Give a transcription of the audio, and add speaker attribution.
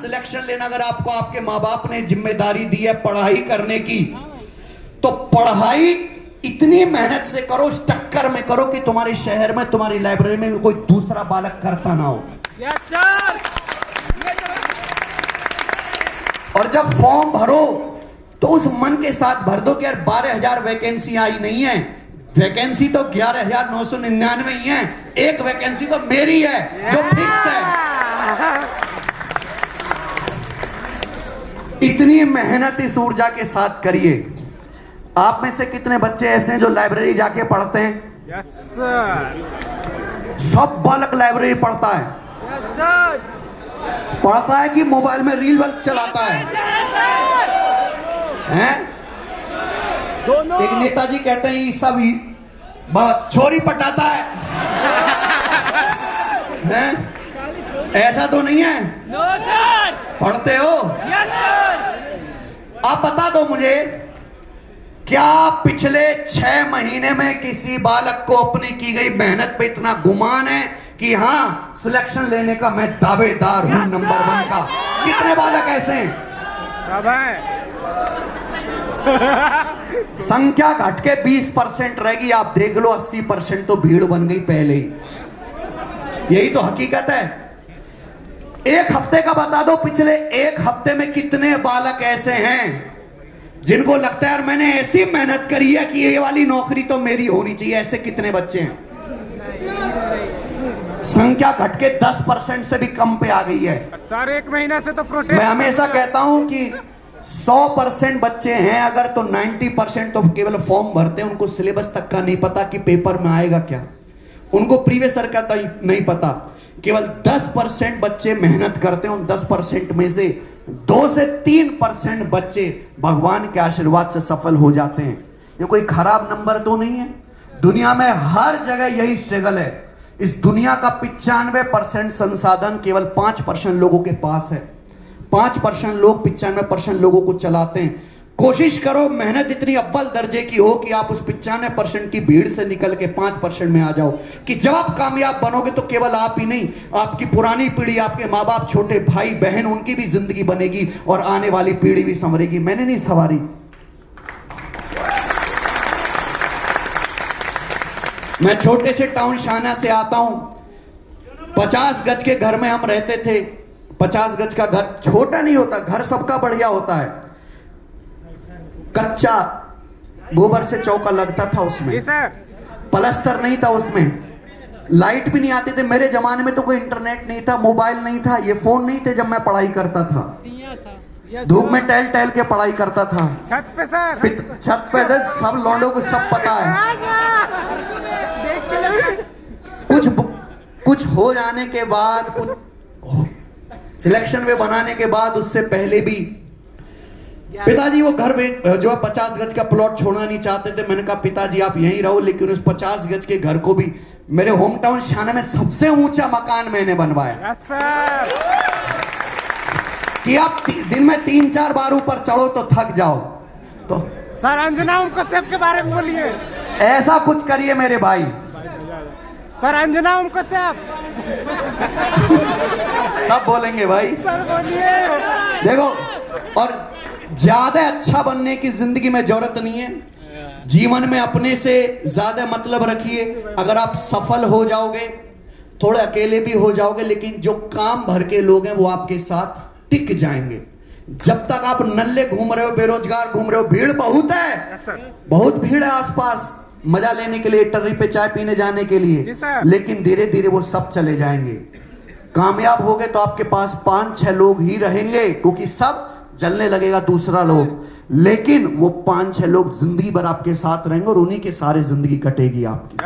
Speaker 1: Selection लेना, अगर आपको आपके माँ बाप ने जिम्मेदारी दी है पढ़ाई करने की, तो पढ़ाई इतनी मेहनत से करो, उस टक्कर में करो कि तुम्हारे शहर में, तुम्हारी लाइब्रेरी में कोई दूसरा बालक करता ना हो। और जब फॉर्म भरो तो उस मन के साथ भर दो कि यार 12,000 वैकेंसी आई नहीं है, वैकेंसी तो 11,999 ही है, एक वैकेंसी तो मेरी है जो फिक्स है। इतनी मेहनत इस ऊर्जा के साथ करिए। आप में से कितने बच्चे ऐसे हैं जो लाइब्रेरी जाके पढ़ते हैं?
Speaker 2: Yes sir.
Speaker 1: सब बालक लाइब्रेरी पढ़ता है।
Speaker 2: Yes sir.
Speaker 1: पढ़ता है कि मोबाइल में रील वर्क चलाता है? हैं?
Speaker 2: दोनों।
Speaker 1: एक नेताजी कहते हैं ये सब छोरी पटाता है। हैं? ऐसा तो नहीं है?
Speaker 2: No sir.
Speaker 1: पढ़ते हो?
Speaker 2: Yes sir.
Speaker 1: आप बता दो मुझे, क्या पिछले 6 महीने में किसी बालक को अपनी की गई मेहनत पे इतना गुमान है कि हाँ सिलेक्शन लेने का मैं दावेदार हूं नंबर 1 का? कितने बालक ऐसे हैं?
Speaker 2: सब है।
Speaker 1: संख्या घट के 20% रहेगी। आप देख लो 80% तो भीड़ बन गई पहले ही। यही तो हकीकत है। एक हफ्ते का बता दो, पिछले एक हफ्ते में कितने बालक ऐसे हैं जिनको लगता है यार मैंने ऐसी मेहनत करी है कि ये वाली नौकरी तो मेरी होनी चाहिए? ऐसे कितने बच्चे हैं? संख्या घट के 10% से भी कम पे आ गई है।
Speaker 2: सर 1 महीना से तो प्रोटेस्ट।
Speaker 1: मैं हमेशा कहता हूं कि 100% बच्चे हैं अगर, तो 90% तो केवल फॉर्म भरते हैं, उनको सिलेबस तक का नहीं पता कि पेपर में आएगा क्या, उनको प्रीवियस ईयर का नहीं पता। केवल 10% बच्चे मेहनत करते हैं। उन 10% में से 2 से 3% बच्चे भगवान के आशीर्वाद से सफल हो जाते हैं। ये कोई खराब नंबर तो नहीं है। दुनिया में हर जगह यही स्ट्रगल है। इस दुनिया का 95% संसाधन केवल 5% लोगों के पास है। 5% लोग 95% लोगों को चलाते हैं। कोशिश करो मेहनत इतनी अव्वल दर्जे की हो कि आप उस 95% की भीड़ से निकल के 5% में आ जाओ, कि जब आप कामयाब बनोगे तो केवल आप ही नहीं, आपकी पुरानी पीढ़ी, आपके माँ बाप, छोटे भाई बहन, उनकी भी जिंदगी बनेगी और आने वाली पीढ़ी भी संवरेगी। मैंने नहीं सवारी। मैं छोटे से टाउन शाना से आता हूं। 50 गज के घर में हम रहते थे। 50 गज का घर छोटा नहीं होता, घर सबका बढ़िया होता है। कच्चा गोबर से चौका लगता था उसमें, प्लास्टर नहीं था उसमें, लाइट भी नहीं आती थी। मेरे जमाने में तो कोई इंटरनेट नहीं था, मोबाइल नहीं था, ये फोन नहीं थे जब मैं पढ़ाई करता था। धूप में टहल टहल के पढ़ाई करता था।
Speaker 2: छत पे सर,
Speaker 1: छत पे सब लौंडों को सब पता है। कुछ हो जाने के बाद, कुछ सिलेक्शन में बनाने के बाद, उससे पहले भी पिताजी वो घर में जो 50 गज का प्लॉट छोड़ना नहीं चाहते थे। मैंने कहा पिताजी आप यहीं रहो, लेकिन उस 50 गज के घर को भी मेरे होम टाउन शाना में सबसे ऊंचा मकान मैंने बनवाया। कि आप दिन में 3-4 बार ऊपर चढ़ो तो थक जाओ। तो
Speaker 2: सर अंजना उनको सेब के बारे में बोलिए।
Speaker 1: ऐसा कुछ करिए मेरे भाई।
Speaker 2: सर अंजना उनको सेब।
Speaker 1: सब बोलेंगे भाई।
Speaker 2: सर बोलिए।
Speaker 1: देखो, और ज्यादा अच्छा बनने की जिंदगी में जरूरत नहीं है। जीवन में अपने से ज्यादा मतलब रखिए। अगर आप सफल हो जाओगे, थोड़े अकेले भी हो जाओगे, लेकिन जो काम भर के लोग हैं वो आपके साथ टिक जाएंगे। जब तक आप नल्ले घूम रहे हो, बेरोजगार घूम रहे हो, भीड़ बहुत है, बहुत भीड़ है आसपास, मजा लेने के लिए, टर्री पे चाय पीने जाने के लिए, लेकिन धीरे धीरे वो सब चले जाएंगे। कामयाब हो गए तो आपके पास 5-6 लोग ही रहेंगे, क्योंकि सब जलने लगेगा दूसरा लोग, लेकिन वो 5-6 लोग जिंदगी भर आपके साथ रहेंगे और उन्हीं के सारे जिंदगी कटेगी आपकी।